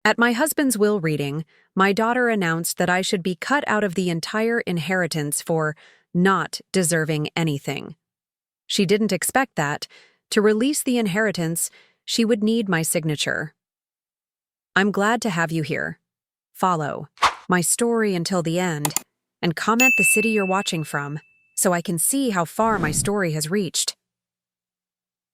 At my husband's will reading, my daughter announced that I should be cut out of the entire inheritance for not deserving anything. She didn't expect that. To release the inheritance, she would need my signature. I'm glad to have you here. Follow my story until the end, and comment the city you're watching from, so I can see how far my story has reached.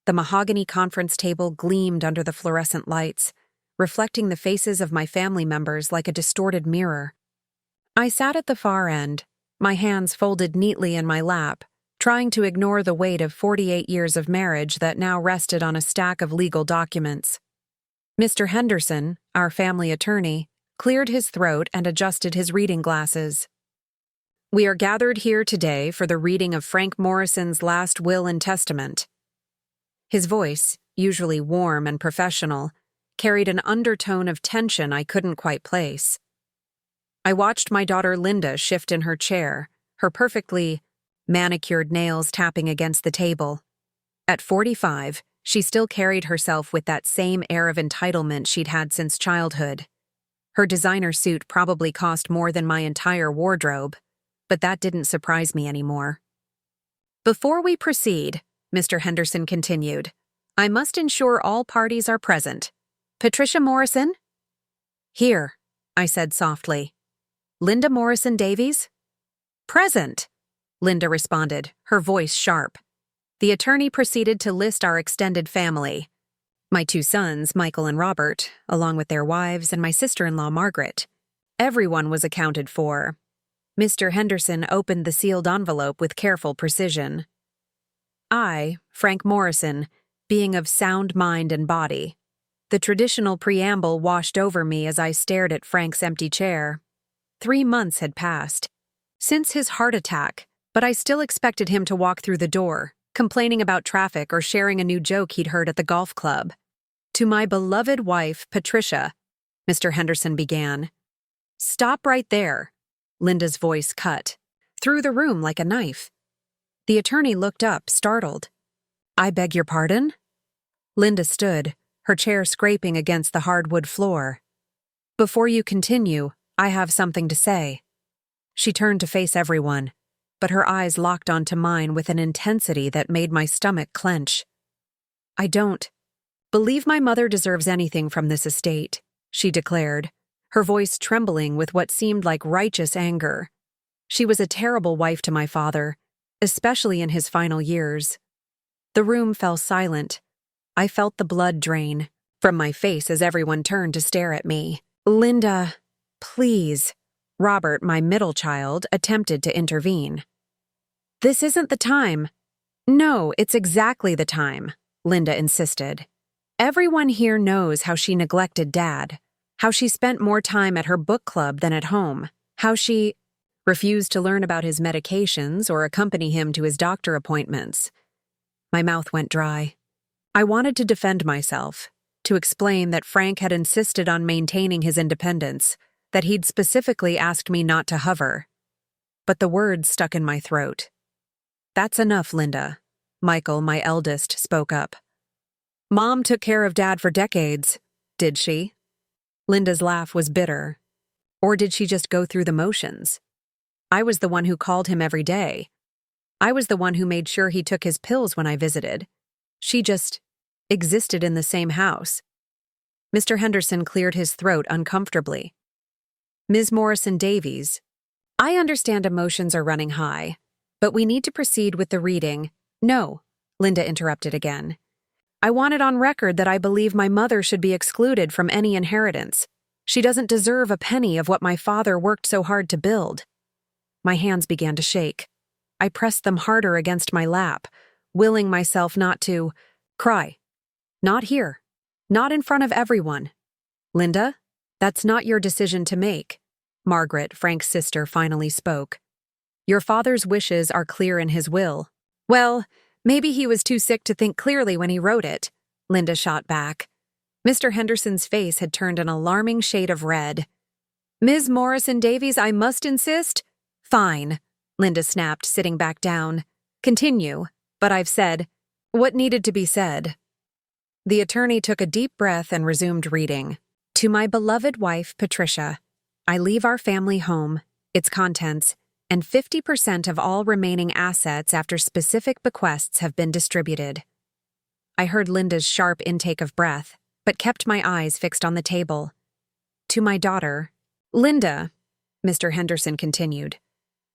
The mahogany conference table gleamed under the fluorescent lights, reflecting the faces of my family members like a distorted mirror. I sat at the far end, my hands folded neatly in my lap, trying to ignore the weight of 48 years of marriage that now rested on a stack of legal documents. Mr. Henderson, our family attorney, cleared his throat and adjusted his reading glasses. We are gathered here today for the reading of Frank Morrison's last will and testament. His voice, usually warm and professional, carried an undertone of tension I couldn't quite place. I watched my daughter Linda shift in her chair, her perfectly manicured nails tapping against the table. At 45, she still carried herself with that same air of entitlement she'd had since childhood. Her designer suit probably cost more than my entire wardrobe, but that didn't surprise me anymore. Before we proceed, Mr. Henderson continued, I must ensure all parties are present. Patricia Morrison? Here, I said softly. Linda Morrison Davies? Present, Linda responded, her voice sharp. The attorney proceeded to list our extended family. My two sons, Michael and Robert, along with their wives and my sister-in-law, Margaret. Everyone was accounted for. Mr. Henderson opened the sealed envelope with careful precision. I, Frank Morrison, being of sound mind and body. The traditional preamble washed over me as I stared at Frank's empty chair. 3 months had passed since his heart attack, but I still expected him to walk through the door, complaining about traffic or sharing a new joke he'd heard at the golf club. To my beloved wife, Patricia, Mr. Henderson began. Stop right there, Linda's voice cut through the room like a knife. The attorney looked up, startled. I beg your pardon? Linda stood, her chair scraping against the hardwood floor. Before you continue, I have something to say. She turned to face everyone, but her eyes locked onto mine with an intensity that made my stomach clench. I don't believe my mother deserves anything from this estate, she declared, her voice trembling with what seemed like righteous anger. She was a terrible wife to my father, especially in his final years. The room fell silent. I felt the blood drain from my face as everyone turned to stare at me. Linda, please. Robert, my middle child, attempted to intervene. This isn't the time. No, it's exactly the time, Linda insisted. Everyone here knows how she neglected Dad, how she spent more time at her book club than at home, how she refused to learn about his medications or accompany him to his doctor appointments. My mouth went dry. I wanted to defend myself, to explain that Frank had insisted on maintaining his independence, that he'd specifically asked me not to hover. But the words stuck in my throat. That's enough, Linda. Michael, my eldest, spoke up. Mom took care of Dad for decades, did she? Linda's laugh was bitter. Or did she just go through the motions? I was the one who called him every day. I was the one who made sure he took his pills when I visited. She just existed in the same house. Mr. Henderson cleared his throat uncomfortably. Ms. Morrison Davies, I understand emotions are running high, but we need to proceed with the reading. No, Linda interrupted again. I want it on record that I believe my mother should be excluded from any inheritance. She doesn't deserve a penny of what my father worked so hard to build. My hands began to shake. I pressed them harder against my lap, willing myself not to cry. Not here. Not in front of everyone. Linda, that's not your decision to make. Margaret, Frank's sister, finally spoke. Your father's wishes are clear in his will. Well, maybe he was too sick to think clearly when he wrote it, Linda shot back. Mr. Henderson's face had turned an alarming shade of red. Ms. Morrison Davies, I must insist. Fine, Linda snapped, sitting back down. Continue, but I've said what needed to be said. The attorney took a deep breath and resumed reading. To my beloved wife, Patricia, I leave our family home, its contents, and 50% of all remaining assets after specific bequests have been distributed. I heard Linda's sharp intake of breath, but kept my eyes fixed on the table. To my daughter, Linda, Mr. Henderson continued,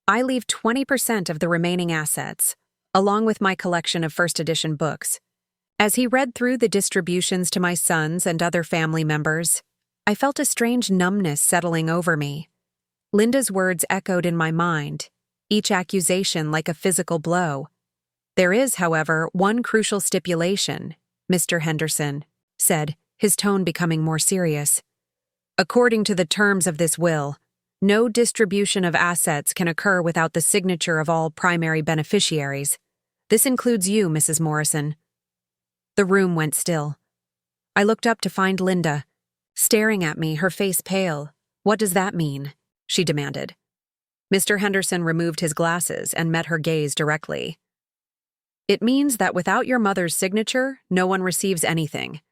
I leave 20% of the remaining assets, along with my collection of first edition books. As he read through the distributions to my sons and other family members, I felt a strange numbness settling over me. Linda's words echoed in my mind, each accusation like a physical blow. There is, however, one crucial stipulation, Mr. Henderson said, his tone becoming more serious. According to the terms of this will, no distribution of assets can occur without the signature of all primary beneficiaries. This includes you, Mrs. Morrison. The room went still. I looked up to find Linda, staring at me, her face pale. What does that mean? She demanded. Mr. Henderson removed his glasses and met her gaze directly. It means that without your mother's signature, no one receives anything.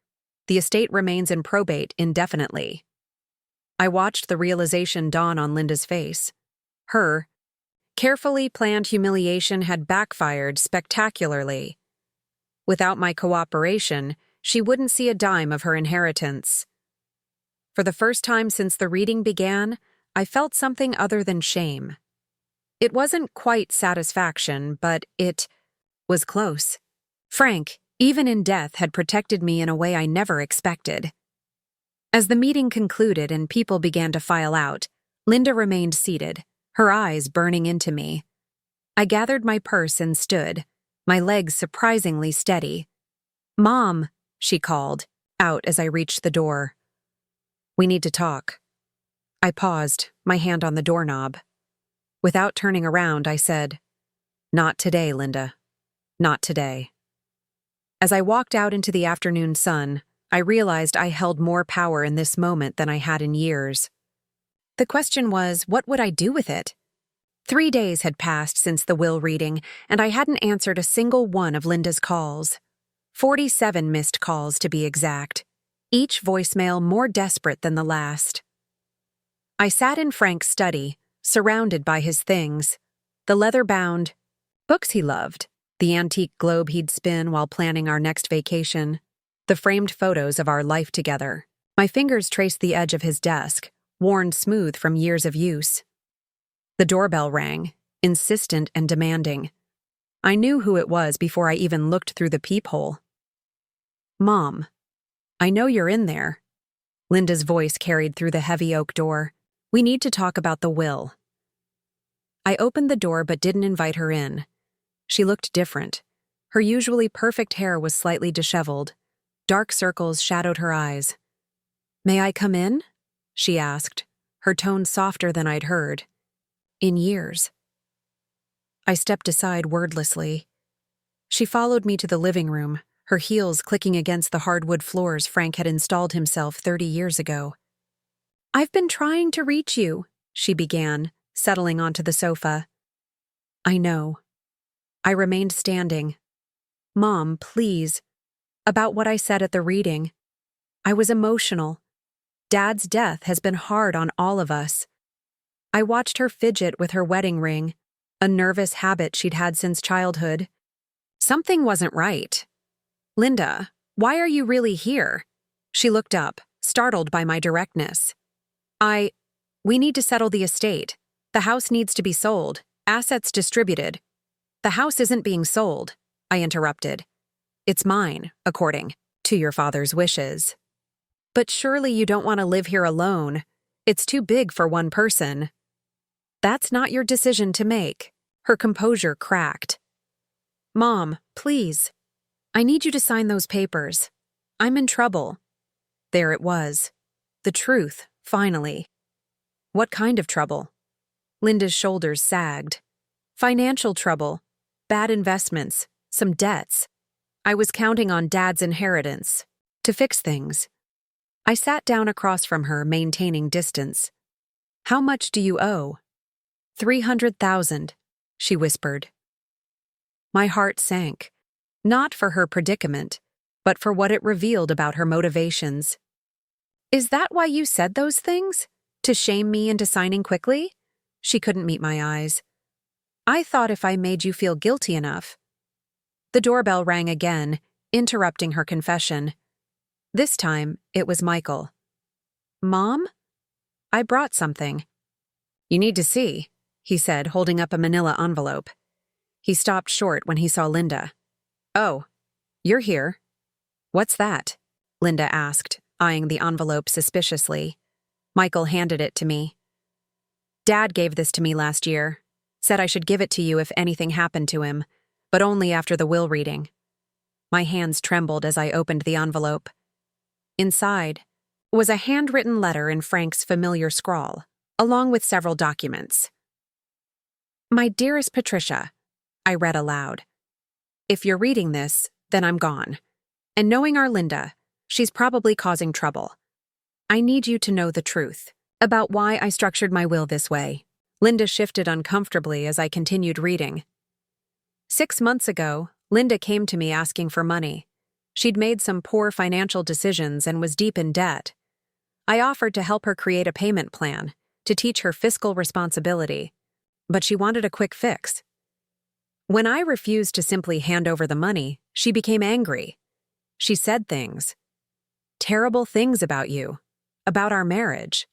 The estate remains in probate indefinitely. I watched the realization dawn on Linda's face. Her carefully planned humiliation had backfired spectacularly. Without my cooperation, she wouldn't see a dime of her inheritance. For the first time since the reading began, I felt something other than shame. It wasn't quite satisfaction, but it was close. Frank, even in death, had protected me in a way I never expected. As the meeting concluded and people began to file out, Linda remained seated, her eyes burning into me. I gathered my purse and stood, my legs surprisingly steady. "Mom," she called, out as I reached the door. "We need to talk." I paused, my hand on the doorknob. Without turning around, I said, "Not today, Linda. Not today." As I walked out into the afternoon sun, I realized I held more power in this moment than I had in years. The question was, what would I do with it? 3 days had passed since the will reading, and I hadn't answered a single one of Linda's calls. 47 missed calls, to be exact, each voicemail more desperate than the last. I sat in Frank's study, surrounded by his things, the leather-bound books he loved, the antique globe he'd spin while planning our next vacation, the framed photos of our life together. My fingers traced the edge of his desk, worn smooth from years of use. The doorbell rang, insistent and demanding. I knew who it was before I even looked through the peephole. "Mom, I know you're in there." Linda's voice carried through the heavy oak door. "We need to talk about the will." I opened the door but didn't invite her in. She looked different. Her usually perfect hair was slightly disheveled. Dark circles shadowed her eyes. "May I come in?" she asked, her tone softer than I'd heard in years. I stepped aside wordlessly. She followed me to the living room, her heels clicking against the hardwood floors Frank had installed himself 30 years ago. "I've been trying to reach you," she began, settling onto the sofa. "I know." I remained standing. "Mom, please." About what I said at the reading. I was emotional. Dad's death has been hard on all of us. I watched her fidget with her wedding ring, a nervous habit she'd had since childhood. Something wasn't right. "Linda, why are you really here?" She looked up, startled by my directness. We need to settle the estate. The house needs to be sold, assets distributed." "The house isn't being sold," I interrupted. "It's mine, according to your father's wishes." "But surely you don't want to live here alone. It's too big for one person." "That's not your decision to make." Her composure cracked. "Mom, please. I need you to sign those papers. I'm in trouble." There it was. The truth, finally. What kind of trouble? Linda's shoulders sagged. "Financial trouble. Bad investments. Some debts. I was counting on Dad's inheritance to fix things." I sat down across from her, maintaining distance. "How much do you owe?" 300,000, she whispered. My heart sank, not for her predicament, but for what it revealed about her motivations. Is that why you said those things? To shame me into signing quickly? She couldn't meet my eyes. I thought if I made you feel guilty enough. The doorbell rang again, interrupting her confession. This time, it was Michael. Mom? I brought something. You need to see, he said, holding up a manila envelope. He stopped short when he saw Linda. Oh, you're here. What's that? Linda asked, eyeing the envelope suspiciously. Michael handed it to me. Dad gave this to me last year. Said I should give it to you if anything happened to him, but only after the will reading. My hands trembled as I opened the envelope. Inside was a handwritten letter in Frank's familiar scrawl, along with several documents. My dearest Patricia, I read aloud. If you're reading this, then I'm gone. And knowing our Linda, she's probably causing trouble. I need you to know the truth about why I structured my will this way. Linda shifted uncomfortably as I continued reading. 6 months ago, Linda came to me asking for money. She'd made some poor financial decisions and was deep in debt. I offered to help her create a payment plan, to teach her fiscal responsibility, but she wanted a quick fix. When I refused to simply hand over the money, she became angry. She said things. Terrible things about you, about our marriage.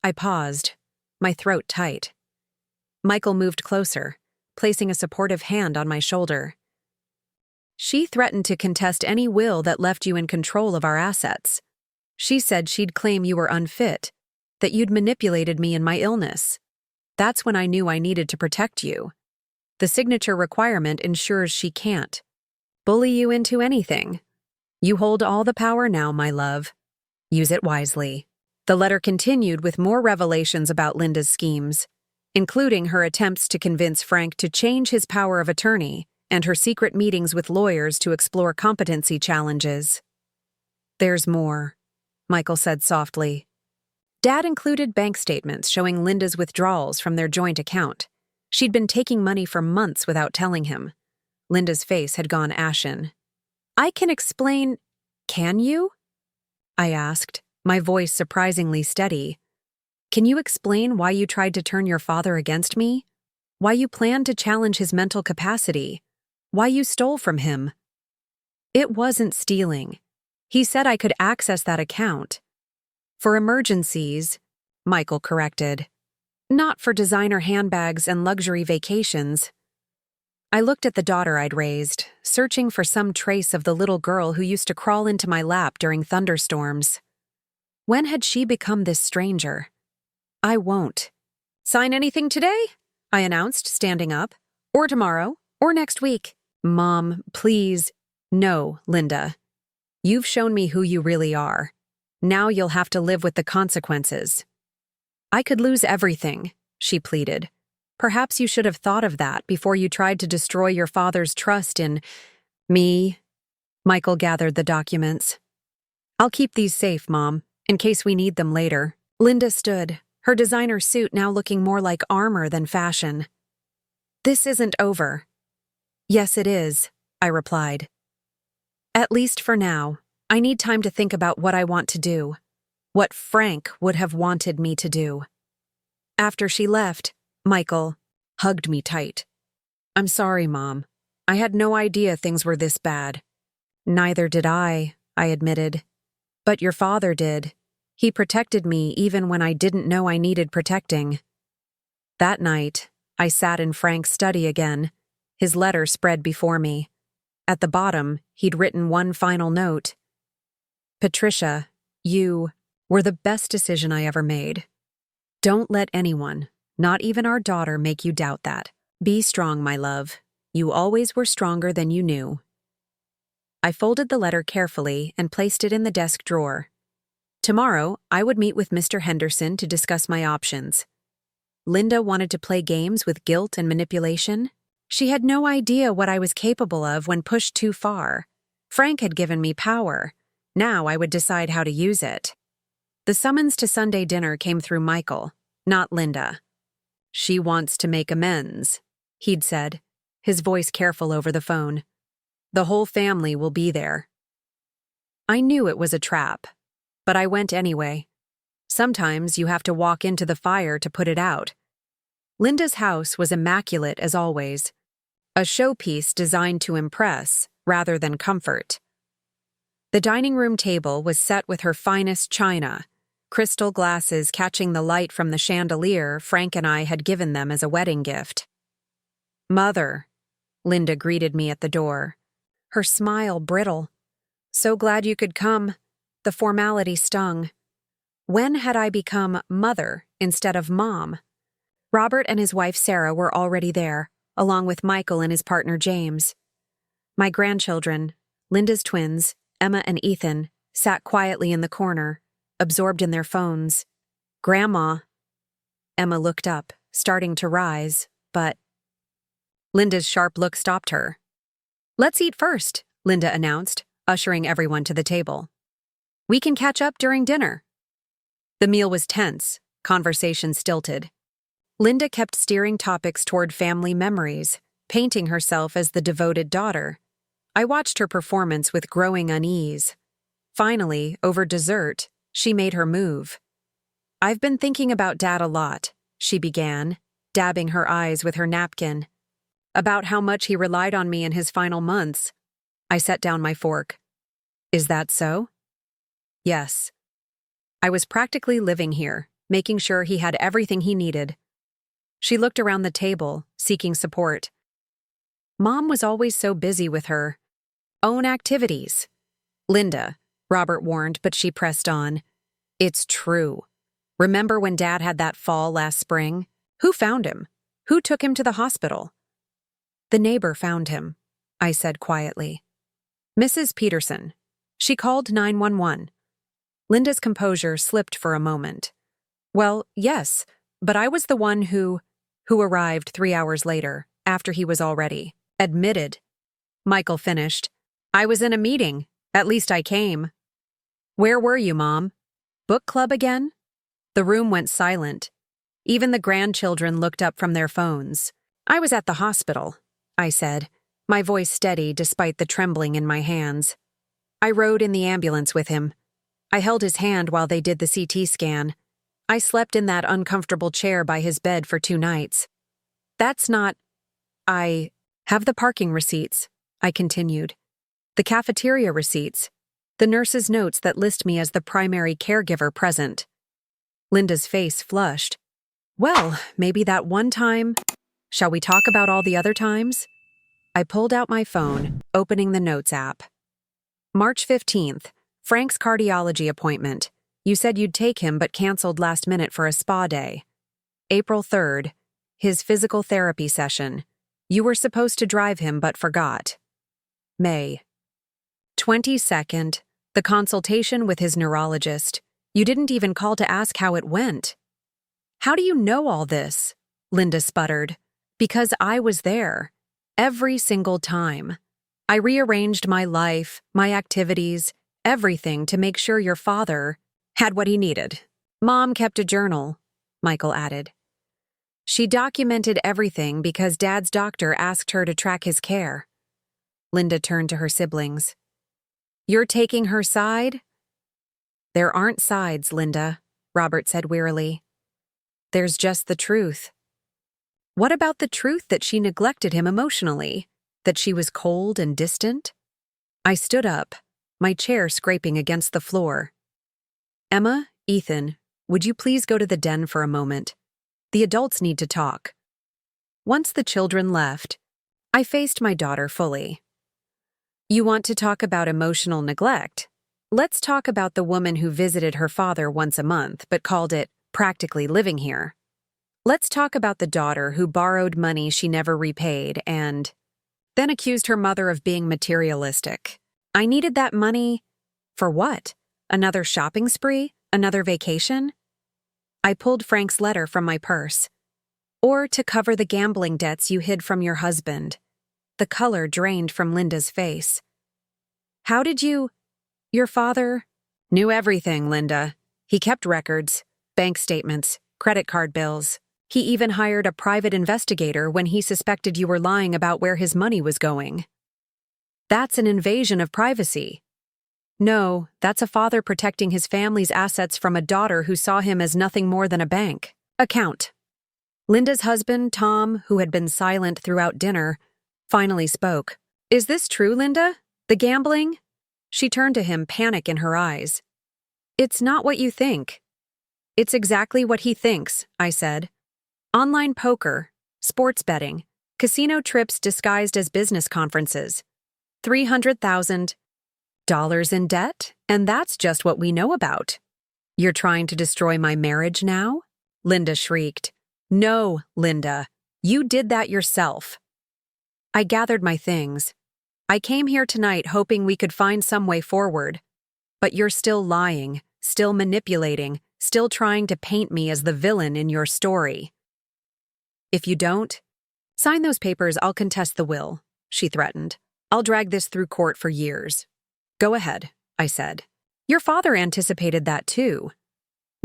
I paused, my throat tight. Michael moved closer, placing a supportive hand on my shoulder. She threatened to contest any will that left you in control of our assets. She said she'd claim you were unfit, that you'd manipulated me in my illness. That's when I knew I needed to protect you. The signature requirement ensures she can't bully you into anything. You hold all the power now, my love. Use it wisely. The letter continued with more revelations about Linda's schemes, including her attempts to convince Frank to change his power of attorney and her secret meetings with lawyers to explore competency challenges. There's more, Michael said softly. Dad included bank statements showing Linda's withdrawals from their joint account. She'd been taking money for months without telling him. Linda's face had gone ashen. I can explain. Can you? I asked, my voice surprisingly steady. Can you explain why you tried to turn your father against me? Why you planned to challenge his mental capacity? Why you stole from him? It wasn't stealing. He said I could access that account. For emergencies, Michael corrected. Not for designer handbags and luxury vacations. I looked at the daughter I'd raised, searching for some trace of the little girl who used to crawl into my lap during thunderstorms. When had she become this stranger? I won't. Sign anything today? I announced, standing up. Or tomorrow, or next week. Mom, please. No, Linda. You've shown me who you really are. Now you'll have to live with the consequences. I could lose everything, she pleaded. Perhaps you should have thought of that before you tried to destroy your father's trust in me. Michael gathered the documents. I'll keep these safe, Mom, in case we need them later. Linda stood, her designer suit now looking more like armor than fashion. This isn't over. Yes, it is, I replied. At least for now, I need time to think about what I want to do. What Frank would have wanted me to do. After she left, Michael hugged me tight. I'm sorry, Mom. I had no idea things were this bad. Neither did I admitted. But your father did. He protected me even when I didn't know I needed protecting. That night, I sat in Frank's study again, his letter spread before me. At the bottom, he'd written one final note. Patricia, you were the best decision I ever made. Don't let anyone, not even our daughter, make you doubt that. Be strong, my love. You always were stronger than you knew. I folded the letter carefully and placed it in the desk drawer. Tomorrow, I would meet with Mr. Henderson to discuss my options. Linda wanted to play games with guilt and manipulation. She had no idea what I was capable of when pushed too far. Frank had given me power. Now I would decide how to use it. The summons to Sunday dinner came through Michael, not Linda. She wants to make amends, he'd said, his voice careful over the phone. The whole family will be there. I knew it was a trap, but I went anyway. Sometimes you have to walk into the fire to put it out. Linda's house was immaculate as always, a showpiece designed to impress rather than comfort. The dining room table was set with her finest china, crystal glasses catching the light from the chandelier Frank and I had given them as a wedding gift. "Mother," Linda greeted me at the door, her smile brittle. "So glad you could come." The formality stung. When had I become mother instead of mom? Robert and his wife Sarah were already there, along with Michael and his partner James. My grandchildren, Linda's twins, Emma and Ethan, sat quietly in the corner, absorbed in their phones. "Grandma." Emma looked up, starting to rise, but Linda's sharp look stopped her. "Let's eat first," Linda announced, ushering everyone to the table. "We can catch up during dinner." The meal was tense, conversation stilted. Linda kept steering topics toward family memories, painting herself as the devoted daughter. I watched her performance with growing unease. Finally, over dessert, she made her move. "I've been thinking about Dad a lot," she began, dabbing her eyes with her napkin. "About how much he relied on me in his final months." I set down my fork. "Is that so?" "Yes. I was practically living here, making sure he had everything he needed." She looked around the table, seeking support. "Mom was always so busy with her own activities." "Linda," Robert warned, but she pressed on. "It's true. Remember when Dad had that fall last spring? Who found him? Who took him to the hospital?" "The neighbor found him," I said quietly. "Mrs. Peterson. She called 911. Linda's composure slipped for a moment. "Well, yes, but I was the one who arrived 3 hours later, after he was already admitted." Michael finished. "I was in a meeting. At least I came." "Where were you, Mom? Book club again?" The room went silent. Even the grandchildren looked up from their phones. "I was at the hospital," I said, my voice steady despite the trembling in my hands. "I rode in the ambulance with him. I held his hand while they did the CT scan. I slept in that uncomfortable chair by his bed for 2 nights. That's not... I have the parking receipts," I continued. "The cafeteria receipts. The nurse's notes that list me as the primary caregiver present." Linda's face flushed. "Well, maybe that one time... Shall we talk about all the other times?" I pulled out my phone, opening the Notes app. "March 15th, Frank's cardiology appointment. You said you'd take him but canceled last minute for a spa day. April 3rd, his physical therapy session. You were supposed to drive him but forgot. May 22nd, the consultation with his neurologist. You didn't even call to ask how it went." "How do you know all this?" Linda sputtered. "Because I was there. Every single time. I rearranged my life, my activities, everything to make sure your father had what he needed. Mom kept a journal," Michael added. "She documented everything because Dad's doctor asked her to track his care." Linda turned to her siblings. "You're taking her side?" "There aren't sides, Linda," Robert said wearily. "There's just the truth." "What about the truth that she neglected him emotionally? That she was cold and distant?" I stood up, my chair scraping against the floor. "Emma, Ethan, would you please go to the den for a moment? The adults need to talk." Once the children left, I faced my daughter fully. "You want to talk about emotional neglect? Let's talk about the woman who visited her father once a month but called it practically living here. Let's talk about the daughter who borrowed money she never repaid and then accused her mother of being materialistic. I needed that money for what? Another shopping spree? Another vacation?" I pulled Frank's letter from my purse. "Or to cover the gambling debts you hid from your husband." The color drained from Linda's face. "How did you... Your father..." "Knew everything, Linda. He kept records, bank statements, credit card bills. He even hired a private investigator when he suspected you were lying about where his money was going." "That's an invasion of privacy." No, that's a father protecting his family's assets from a daughter who saw him as nothing more than a bank account. Linda's husband, Tom, who had been silent throughout dinner, finally spoke. Is this true, Linda? The gambling? She turned to him, panic in her eyes. It's not what you think. It's exactly what he thinks, I said. Online poker, sports betting, casino trips disguised as business conferences. $300,000 in debt, and that's just what we know about. You're trying to destroy my marriage now? Linda shrieked. No, Linda, you did that yourself. I gathered my things. I came here tonight hoping we could find some way forward. But you're still lying, still manipulating, still trying to paint me as the villain in your story. If you don't, sign those papers, I'll contest the will, she threatened. I'll drag this through court for years. Go ahead, I said. Your father anticipated that too.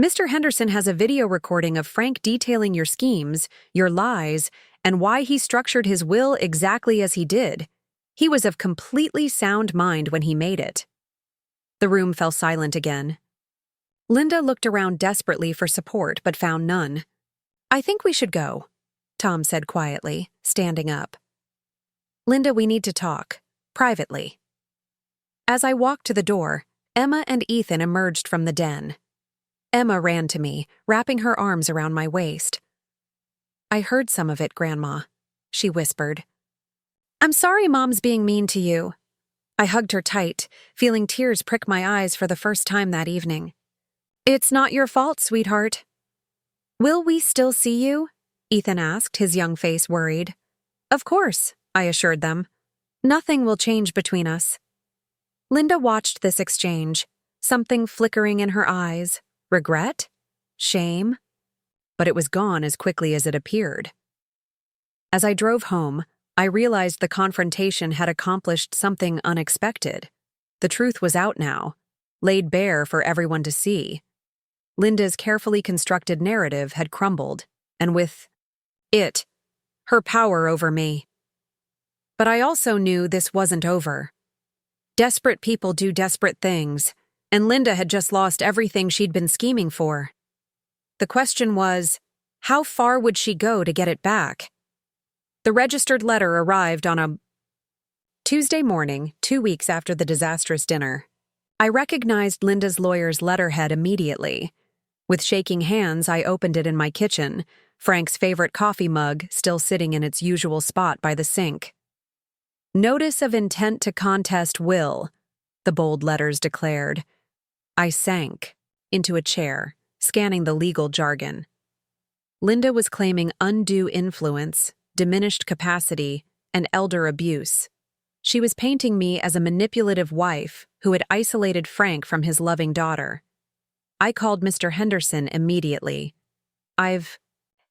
Mr. Henderson has a video recording of Frank detailing your schemes, your lies, and why he structured his will exactly as he did. He was of completely sound mind when he made it. The room fell silent again. Linda looked around desperately for support but found none. I think we should go, Tom said quietly, standing up. Linda, we need to talk, privately. As I walked to the door, Emma and Ethan emerged from the den. Emma ran to me, wrapping her arms around my waist. I heard some of it, Grandma, she whispered. I'm sorry Mom's being mean to you. I hugged her tight, feeling tears prick my eyes for the first time that evening. It's not your fault, sweetheart. Will we still see you? Ethan asked, his young face worried. Of course, I assured them. Nothing will change between us. Linda watched this exchange, something flickering in her eyes. Regret? Shame? But it was gone as quickly as it appeared. As I drove home, I realized the confrontation had accomplished something unexpected. The truth was out now, laid bare for everyone to see. Linda's carefully constructed narrative had crumbled, and with it, her power over me. But I also knew this wasn't over. Desperate people do desperate things, and Linda had just lost everything she'd been scheming for. The question was, how far would she go to get it back? The registered letter arrived on a Tuesday morning, 2 weeks after the disastrous dinner. I recognized Linda's lawyer's letterhead immediately. With shaking hands, I opened it in my kitchen, Frank's favorite coffee mug still sitting in its usual spot by the sink. Notice of intent to contest will, the bold letters declared. I sank into a chair, scanning the legal jargon. Linda was claiming undue influence, diminished capacity, and elder abuse. She was painting me as a manipulative wife who had isolated Frank from his loving daughter. I called Mr. Henderson immediately. I've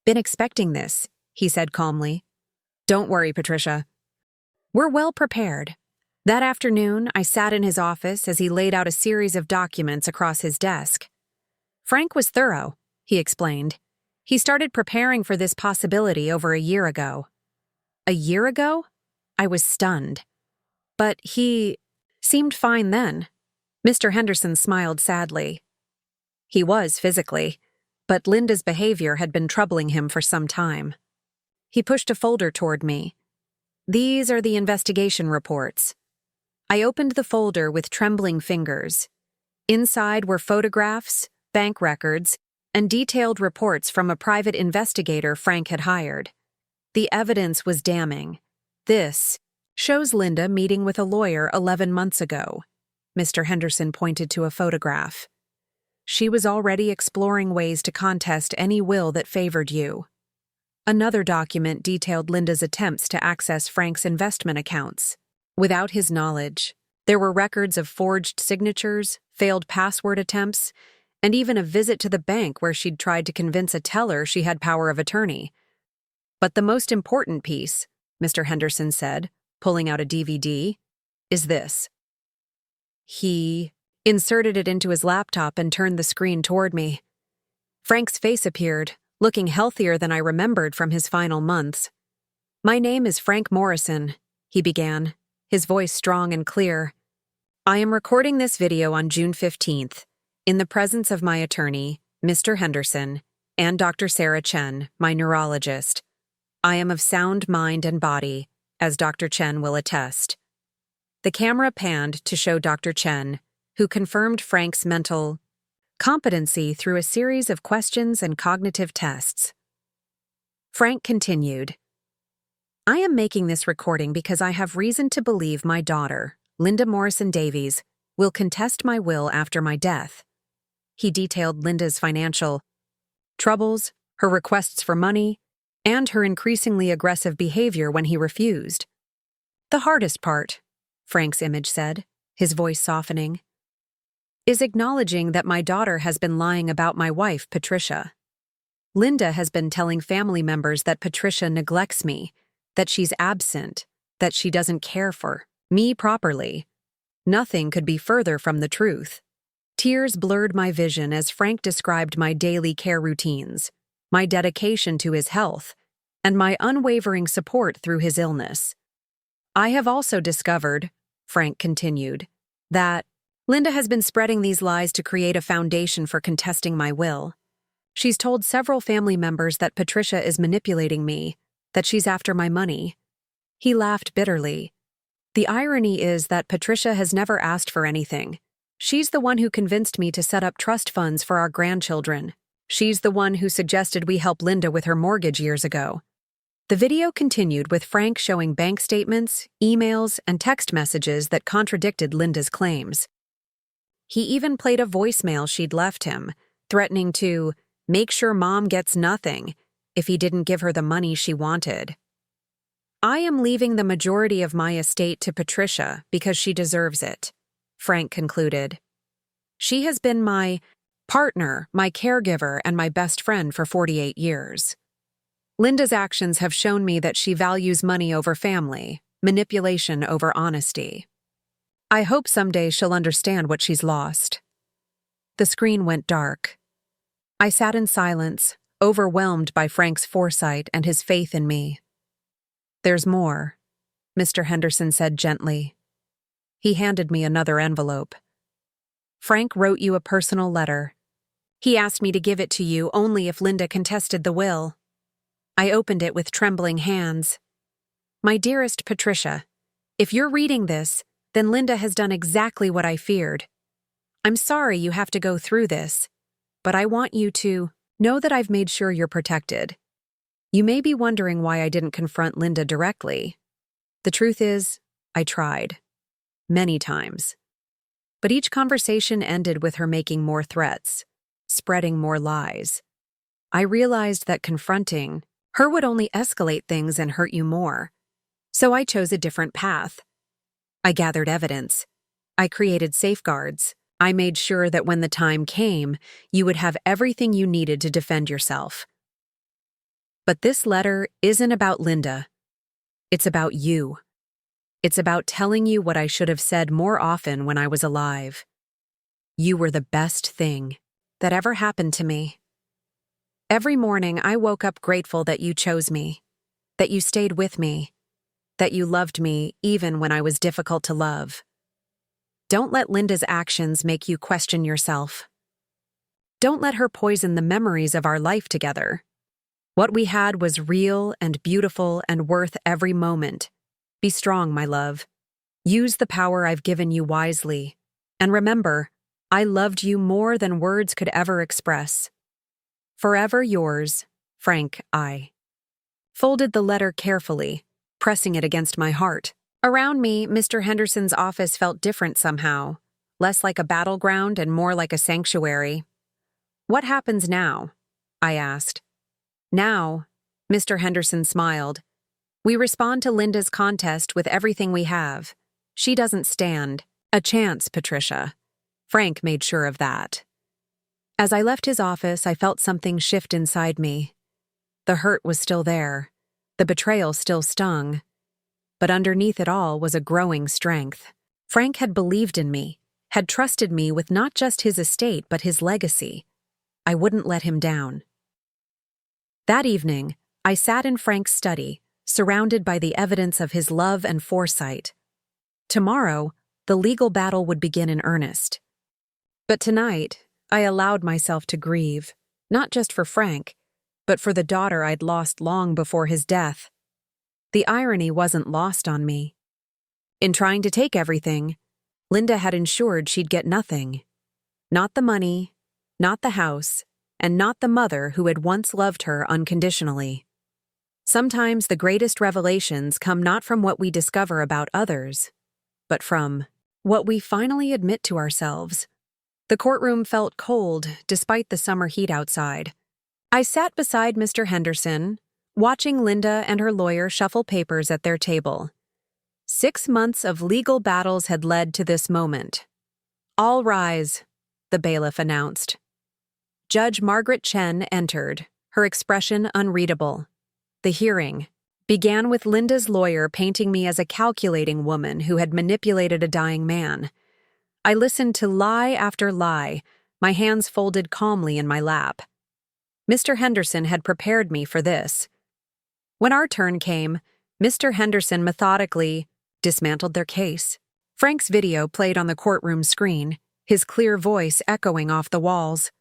been expecting this, he said calmly. Don't worry, Patricia. We're well prepared. That afternoon, I sat in his office as he laid out a series of documents across his desk. Frank was thorough, he explained. He started preparing for this possibility over a year ago. A year ago? I was stunned. But he seemed fine then. Mr. Henderson smiled sadly. He was physically, but Linda's behavior had been troubling him for some time. He pushed a folder toward me. These are the investigation reports. I opened the folder with trembling fingers. Inside were photographs, bank records, and detailed reports from a private investigator Frank had hired. The evidence was damning. This shows Linda meeting with a lawyer 11 months ago. Mr. Henderson pointed to a photograph. She was already exploring ways to contest any will that favored you. Another document detailed Linda's attempts to access Frank's investment accounts. Without his knowledge, there were records of forged signatures, failed password attempts, and even a visit to the bank where she'd tried to convince a teller she had power of attorney. But the most important piece, Mr. Henderson said, pulling out a DVD, is this. He inserted it into his laptop and turned the screen toward me. Frank's face appeared, looking healthier than I remembered from his final months. My name is Frank Morrison, he began, his voice strong and clear. I am recording this video on June 15th, in the presence of my attorney, Mr. Henderson, and Dr. Sarah Chen, my neurologist. I am of sound mind and body, as Dr. Chen will attest. The camera panned to show Dr. Chen, who confirmed Frank's mental competency through a series of questions and cognitive tests. Frank continued, I am making this recording because I have reason to believe my daughter, Linda Morrison Davies, will contest my will after my death. He detailed Linda's financial troubles, her requests for money, and her increasingly aggressive behavior when he refused. The hardest part, Frank's image said, his voice softening, is acknowledging that my daughter has been lying about my wife, Patricia. Linda has been telling family members that Patricia neglects me, that she's absent, that she doesn't care for me properly. Nothing could be further from the truth. Tears blurred my vision as Frank described my daily care routines, my dedication to his health, and my unwavering support through his illness. I have also discovered, Frank continued, that Linda has been spreading these lies to create a foundation for contesting my will. She's told several family members that Patricia is manipulating me, that she's after my money. He laughed bitterly. The irony is that Patricia has never asked for anything. She's the one who convinced me to set up trust funds for our grandchildren. She's the one who suggested we help Linda with her mortgage years ago. The video continued with Frank showing bank statements, emails, and text messages that contradicted Linda's claims. He even played a voicemail she'd left him, threatening to make sure Mom gets nothing if he didn't give her the money she wanted. I am leaving the majority of my estate to Patricia because she deserves it, Frank concluded. She has been my partner, my caregiver, and my best friend for 48 years. Linda's actions have shown me that she values money over family, manipulation over honesty. I hope someday she'll understand what she's lost. The screen went dark. I sat in silence, overwhelmed by Frank's foresight and his faith in me. There's more, Mr. Henderson said gently. He handed me another envelope. Frank wrote you a personal letter. He asked me to give it to you only if Linda contested the will. I opened it with trembling hands. My dearest Patricia, if you're reading this, then Linda has done exactly what I feared. I'm sorry you have to go through this, but I want you to know that I've made sure you're protected. You may be wondering why I didn't confront Linda directly. The truth is, I tried. Many times. But each conversation ended with her making more threats, spreading more lies. I realized that confronting her would only escalate things and hurt you more. So I chose a different path. I gathered evidence. I created safeguards. I made sure that when the time came, you would have everything you needed to defend yourself. But this letter isn't about Linda. It's about you. It's about telling you what I should have said more often when I was alive. You were the best thing that ever happened to me. Every morning I woke up grateful that you chose me, that you stayed with me, that you loved me even when I was difficult to love. Don't let Linda's actions make you question yourself. Don't let her poison the memories of our life together. What we had was real and beautiful and worth every moment. Be strong, my love. Use the power I've given you wisely. And remember, I loved you more than words could ever express. Forever yours, Frank, I. Folded the letter carefully, pressing it against my heart. Around me, Mr. Henderson's office felt different somehow, less like a battleground and more like a sanctuary. What happens now? I asked. Now, Mr. Henderson smiled. We respond to Linda's contest with everything we have. She doesn't stand a chance, Patricia. Frank made sure of that. As I left his office, I felt something shift inside me. The hurt was still there. The betrayal still stung. But underneath it all was a growing strength. Frank had believed in me, had trusted me with not just his estate but his legacy. I wouldn't let him down. That evening, I sat in Frank's study, surrounded by the evidence of his love and foresight. Tomorrow, the legal battle would begin in earnest. But tonight, I allowed myself to grieve, not just for Frank, but for the daughter I'd lost long before his death. The irony wasn't lost on me. In trying to take everything, Linda had ensured she'd get nothing. Not the money, not the house, and not the mother who had once loved her unconditionally. Sometimes the greatest revelations come not from what we discover about others, but from what we finally admit to ourselves. The courtroom felt cold despite the summer heat outside. I sat beside Mr. Henderson, watching Linda and her lawyer shuffle papers at their table. 6 months of legal battles had led to this moment. "All rise," the bailiff announced. Judge Margaret Chen entered, her expression unreadable. The hearing began with Linda's lawyer painting me as a calculating woman who had manipulated a dying man. I listened to lie after lie, my hands folded calmly in my lap. Mr. Henderson had prepared me for this. When our turn came, Mr. Henderson methodically dismantled their case. Frank's video played on the courtroom screen, his clear voice echoing off the walls.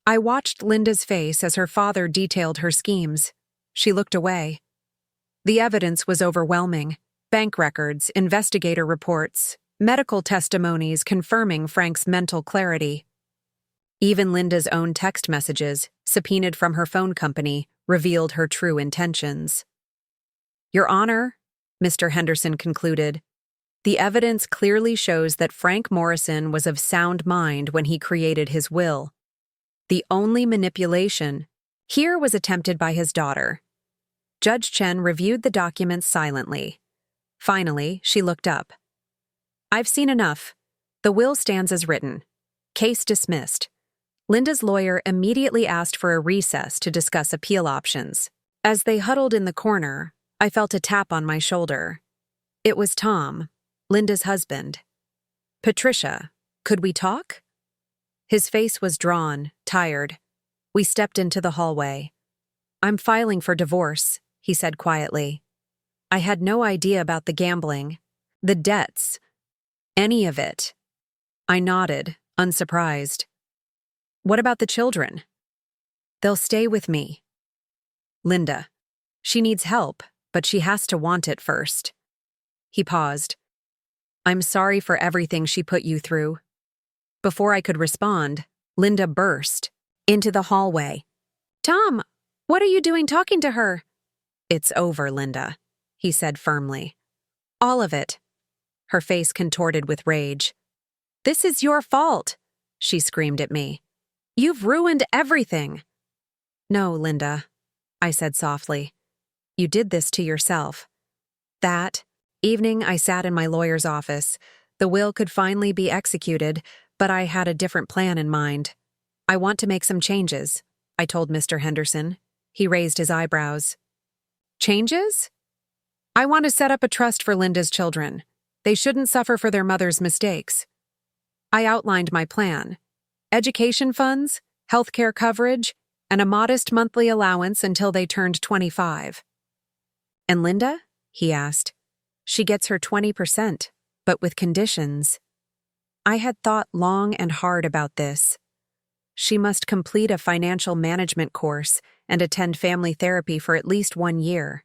I watched Linda's face as her father detailed her schemes. She looked away. The evidence was overwhelming. Bank records, investigator reports, medical testimonies confirming Frank's mental clarity. Even Linda's own text messages, subpoenaed from her phone company, revealed her true intentions. "Your Honor," Mr. Henderson concluded, "the evidence clearly shows that Frank Morrison was of sound mind when he created his will. The only manipulation here was attempted by his daughter." Judge Chen reviewed the documents silently. Finally, she looked up. "I've seen enough. The will stands as written. Case dismissed." Linda's lawyer immediately asked for a recess to discuss appeal options. As they huddled in the corner, I felt a tap on my shoulder. It was Tom, Linda's husband. "Patricia, could we talk?" His face was drawn, tired. We stepped into the hallway. "I'm filing for divorce," he said quietly. I had no idea about the gambling, the debts, any of it. I nodded, unsurprised. "What about the children?" "They'll stay with me." "Linda, she needs help, but she has to want it first." He paused. "I'm sorry for everything she put you through." Before I could respond, Linda burst into the hallway. "Tom, what are you doing talking to her?" "It's over, Linda," he said firmly. "All of it." Her face contorted with rage. "This is your fault," she screamed at me. "You've ruined everything." "No, Linda," I said softly. "You did this to yourself." That evening, I sat in my lawyer's office. The will could finally be executed, but I had a different plan in mind. "I want to make some changes," I told Mr. Henderson. He raised his eyebrows. "Changes?" "I want to set up a trust for Linda's children. They shouldn't suffer for their mother's mistakes." I outlined my plan. Education funds, healthcare coverage, and a modest monthly allowance until they turned 25. "And Linda?" he asked. "She gets her 20%, but with conditions." I had thought long and hard about this. She must complete a financial management course and attend family therapy for at least 1 year.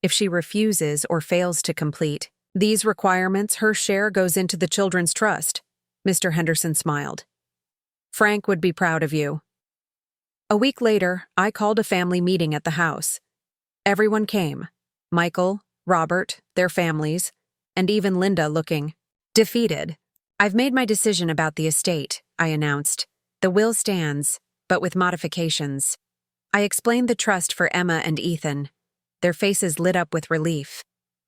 If she refuses or fails to complete these requirements, her share goes into the children's trust. Mr. Henderson smiled. "Frank would be proud of you." A week later, I called a family meeting at the house. Everyone came. Michael, Robert, their families, and even Linda looking defeated. "I've made my decision about the estate," I announced. "The will stands, but with modifications." I explained the trust for Emma and Ethan. Their faces lit up with relief.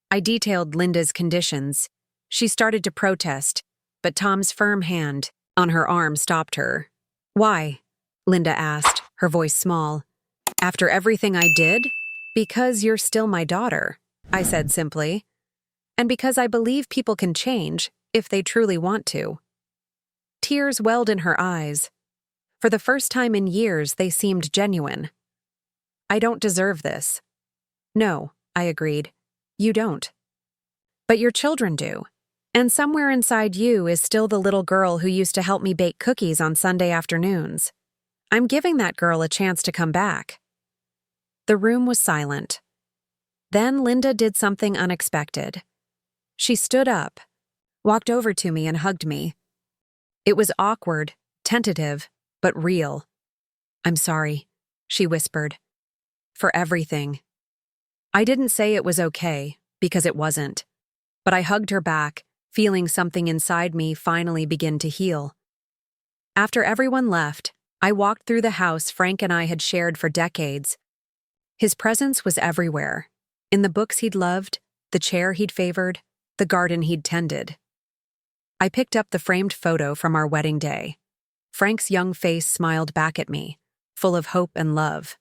I detailed Linda's conditions. She started to protest, but Tom's firm hand on her arm stopped her. "Why?" Linda asked, her voice small. "After everything I did?" "Because you're still my daughter," I said simply. "And because I believe people can change if they truly want to." Tears welled in her eyes. For the first time in years, they seemed genuine. "I don't deserve this." "No," I agreed. "You don't. But your children do. And somewhere inside you is still the little girl who used to help me bake cookies on Sunday afternoons. I'm giving that girl a chance to come back." The room was silent. Then Linda did something unexpected. She stood up, walked over to me and hugged me. It was awkward, tentative, but real. "I'm sorry," she whispered. "For everything." I didn't say it was okay, because it wasn't. But I hugged her back, feeling something inside me finally begin to heal. After everyone left, I walked through the house Frank and I had shared for decades. His presence was everywhere. In the books he'd loved, the chair he'd favored, the garden he'd tended. I picked up the framed photo from our wedding day. Frank's young face smiled back at me, full of hope and love.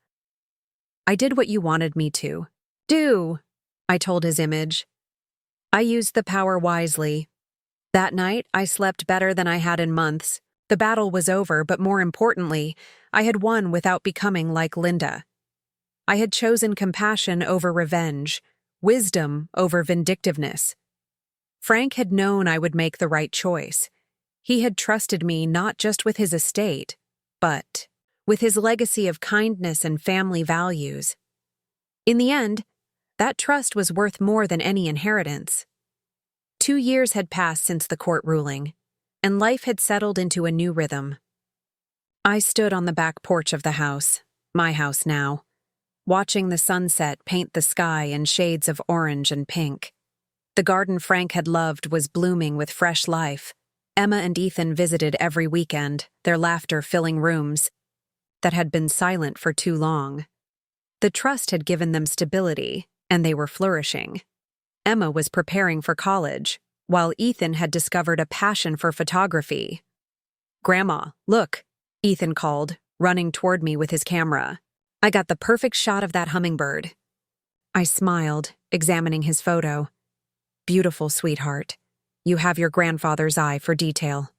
"I did what you wanted me to. Do," I told his image. I used the power wisely. That night, I slept better than I had in months. The battle was over, but more importantly, I had won without becoming like Linda. I had chosen compassion over revenge, wisdom over vindictiveness. Frank had known I would make the right choice. He had trusted me not just with his estate, but with his legacy of kindness and family values. In the end, that trust was worth more than any inheritance. 2 years had passed since the court ruling, and life had settled into a new rhythm. I stood on the back porch of the house, my house now, watching the sunset paint the sky in shades of orange and pink. The garden Frank had loved was blooming with fresh life. Emma and Ethan visited every weekend, their laughter filling rooms that had been silent for too long. The trust had given them stability, and they were flourishing. Emma was preparing for college, while Ethan had discovered a passion for photography. "Grandma, look," Ethan called, running toward me with his camera. "I got the perfect shot of that hummingbird." I smiled, examining his photo. "Beautiful, sweetheart. You have your grandfather's eye for detail."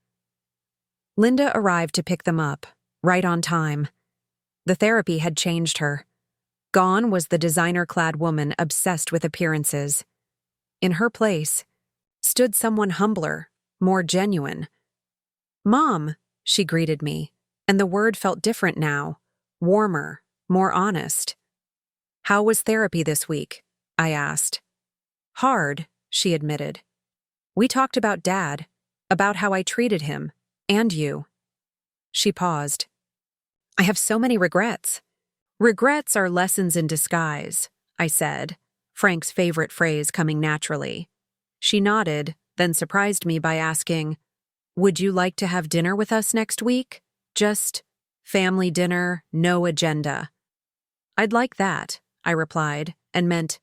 Linda arrived to pick them up, right on time. The therapy had changed her. Gone was the designer-clad woman obsessed with appearances. In her place stood someone humbler, more genuine. "Mom," she greeted me, and the word felt different now, warmer, more honest. "How was therapy this week?" I asked. "Hard," she admitted. "We talked about Dad, about how I treated him, and you." She paused. "I have so many regrets." "Regrets are lessons in disguise," I said, Frank's favorite phrase coming naturally. She nodded, then surprised me by asking, "Would you like to have dinner with us next week? Just family dinner, no agenda." "I'd like that," I replied, and meant.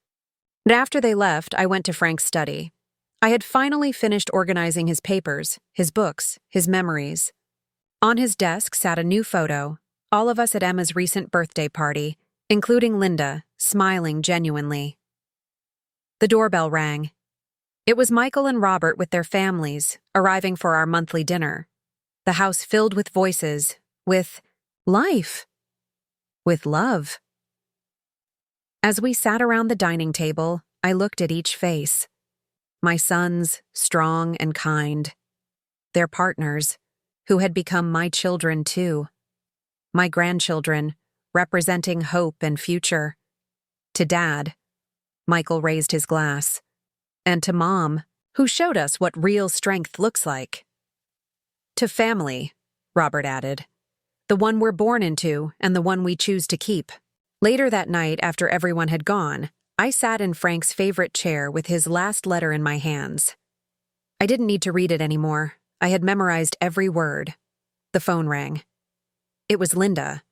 But after they left, I went to Frank's study. I had finally finished organizing his papers, his books, his memories. On his desk sat a new photo, all of us at Emma's recent birthday party, including Linda, smiling genuinely. The doorbell rang. It was Michael and Robert with their families, arriving for our monthly dinner. The house filled with voices, with life, with love. As we sat around the dining table, I looked at each face. My sons, strong and kind. Their partners, who had become my children too. My grandchildren, representing hope and future. To Dad, Michael raised his glass. And to Mom, who showed us what real strength looks like. To family, Robert added. The one we're born into and the one we choose to keep. Later that night, after everyone had gone, I sat in Frank's favorite chair with his last letter in my hands. I didn't need to read it anymore. I had memorized every word. The phone rang. It was Linda.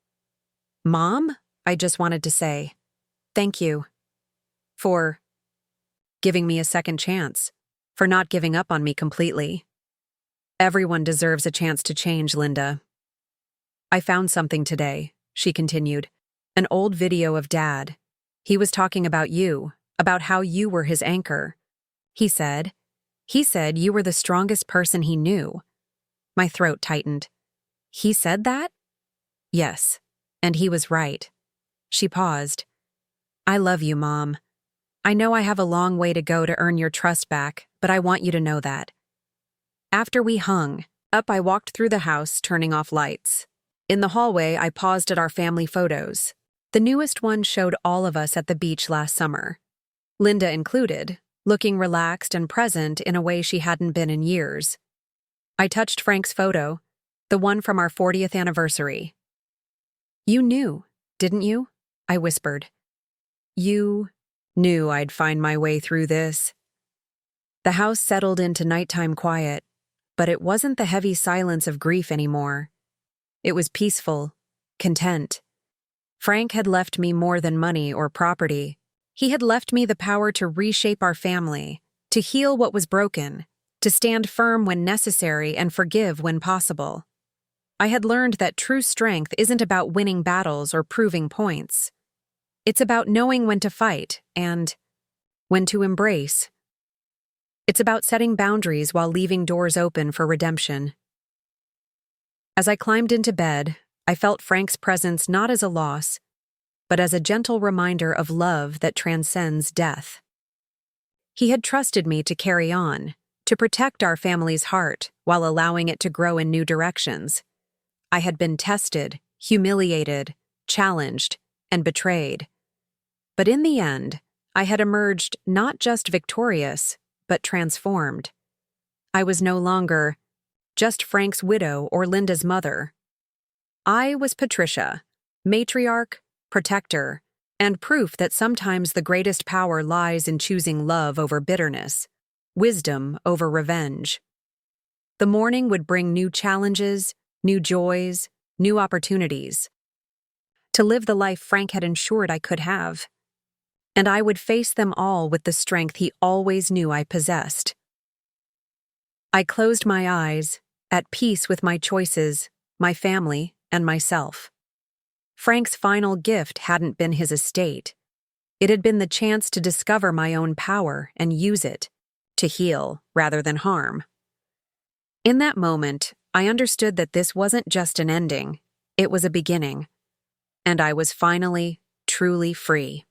"Mom?" I just wanted to say. "Thank you. For giving me a second chance. For not giving up on me completely. Everyone deserves a chance to change, Linda." "I found something today," she continued. "An old video of Dad. He was talking about you, about how you were his anchor. He said you were the strongest person he knew." My throat tightened. "He said that?" "Yes, and he was right." She paused. "I love you, Mom. I know I have a long way to go to earn your trust back, but I want you to know that. After we hung up, I walked through the house, turning off lights. In the hallway, I paused at our family photos. The newest one showed all of us at the beach last summer, Linda included, looking relaxed and present in a way she hadn't been in years. I touched Frank's photo, the one from our 40th anniversary. "You knew, didn't you?" I whispered. "You knew I'd find my way through this." The house settled into nighttime quiet, but it wasn't the heavy silence of grief anymore. It was peaceful, content. Frank had left me more than money or property. He had left me the power to reshape our family, to heal what was broken, to stand firm when necessary and forgive when possible. I had learned that true strength isn't about winning battles or proving points. It's about knowing when to fight and when to embrace. It's about setting boundaries while leaving doors open for redemption. As I climbed into bed, I felt Frank's presence not as a loss, but as a gentle reminder of love that transcends death. He had trusted me to carry on, to protect our family's heart while allowing it to grow in new directions. I had been tested, humiliated, challenged, and betrayed. But in the end, I had emerged not just victorious, but transformed. I was no longer just Frank's widow or Linda's mother. I was Patricia, matriarch, protector, and proof that sometimes the greatest power lies in choosing love over bitterness, wisdom over revenge. The morning would bring new challenges, new joys, new opportunities. To live the life Frank had ensured I could have. And I would face them all with the strength he always knew I possessed. I closed my eyes, at peace with my choices, my family, and myself. Frank's final gift hadn't been his estate. It had been the chance to discover my own power and use it, to heal rather than harm. In that moment, I understood that this wasn't just an ending, it was a beginning. And I was finally, truly free.